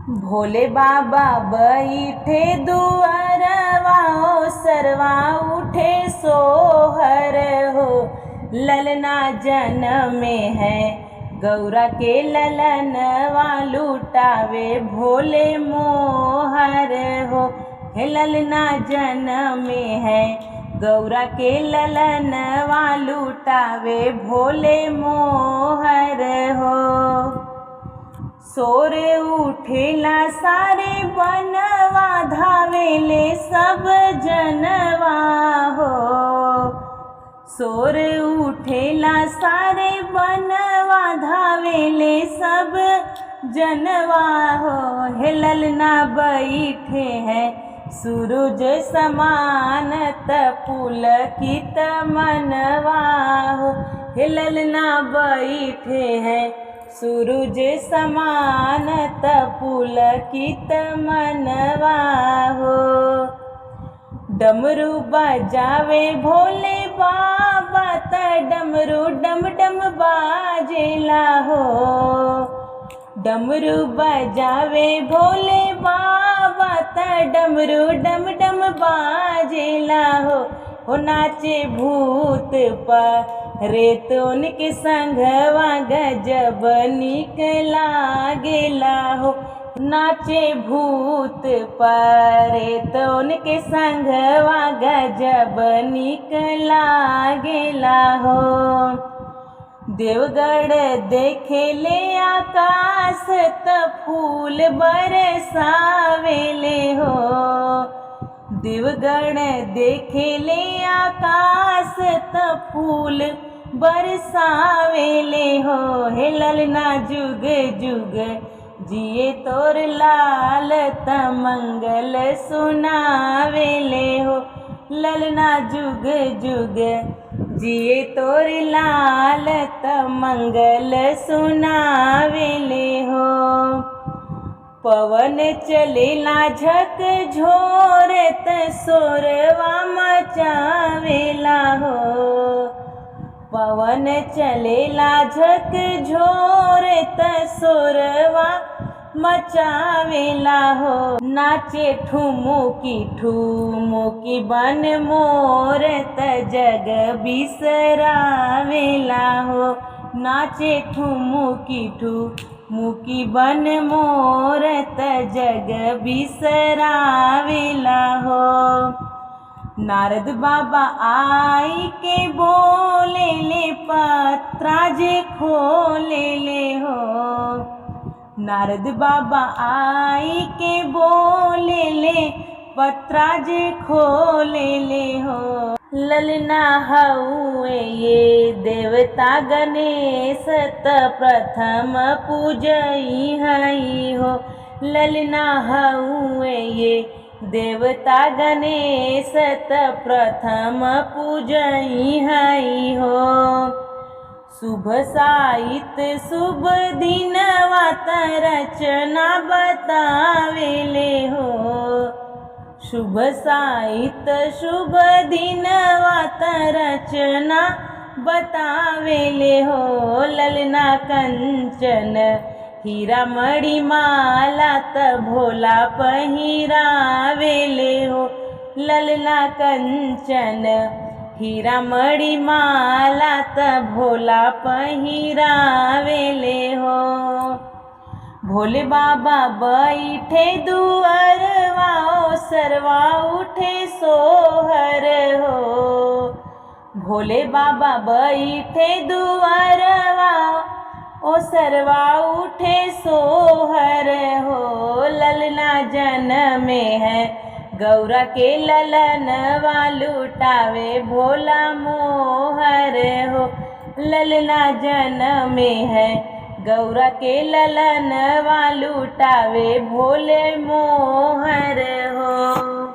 भोले बाबा बैठे दुआरवा ओ सरवा उठे सोहर हो। ललना जनमे है गौरा के ललनवा लुटावे भोले मोहर हो। हे ललना जनमे है गौरा के ललनवा लुटावे भोले मोहर हो। सोर उठेला सारे बनवा धावेले सब जनवा हो। सोर उठेला सारे बनवा धावेले सब जनवा हो। हे ललना बैठे हैं सूरज समान पुलकित मनवा हो। हे ललना बैठे हैं सूरज समान पुलकित मनवा हो। डमरू बजावे भोले बाबा त डमरू डम डम बाजेला हो। डमरू बजावे भोले बाबा त डमरू डम डम बाजेला हो। नाचे भूत प्रेत उनके संघवा गजब निक लागेला हो। नाचे भूत प्रेत उनके संघवा गजब निक लागेला हो। देवगढ़ देखेले आकाश त फूल बरसावेले हो। देवगढ़ देखेले आकाश त फूल बरसावेले हो। हे ललना जुग जुग जिए तोर लाल त मंगल सुनावेले हो। ललना जुग जुग जिए तोर लाल त मंगल सुनावेले हो। पवन चलेला झक झोर त सोरवा मचावेला हो। पवन चलेला झक झोर त सोरवा मचावेला हो। नाचे ठुमुकी ठुमुकी बन मोर त जग बिसरावेला हो। नाचे ठुमुकी ठुमुकी बन मोर त जग बिसरावेला हो। नारद बाबा आई के बोले ले पत्रा जे खोले ले हो। नारद बाबा आई के बोले ले पत्रा जे खोले ले हो। ललना हउए ये देवता गणेश त प्रथम पूजई हई हो। ललना हउए ये देवता गणेश त प्रथम पूजई हई हो। शुभ साइत शुभ दिनवा त रचना बतावेले हो। शुभ साइत शुभ दिनवा त रचना बतावेले हो। ललना कंचन हीरा मणि माला त भोला पहिरावेले हो। ललना कंचन हीरा मणि माला त भोला पहिरावेले हो। भोले बाबा बैठे दुआरवा ओ सरवा उठे सोहर हो। भोले बाबा बैठे दुआरवा ओ सरवा उठे सोहर हो। ललना जनमे है गौरा के ललनवा लुटावे भोला मोहर हो। ललना जनमे है गौरा के ललनवा लुटावे भोले मोहर हो।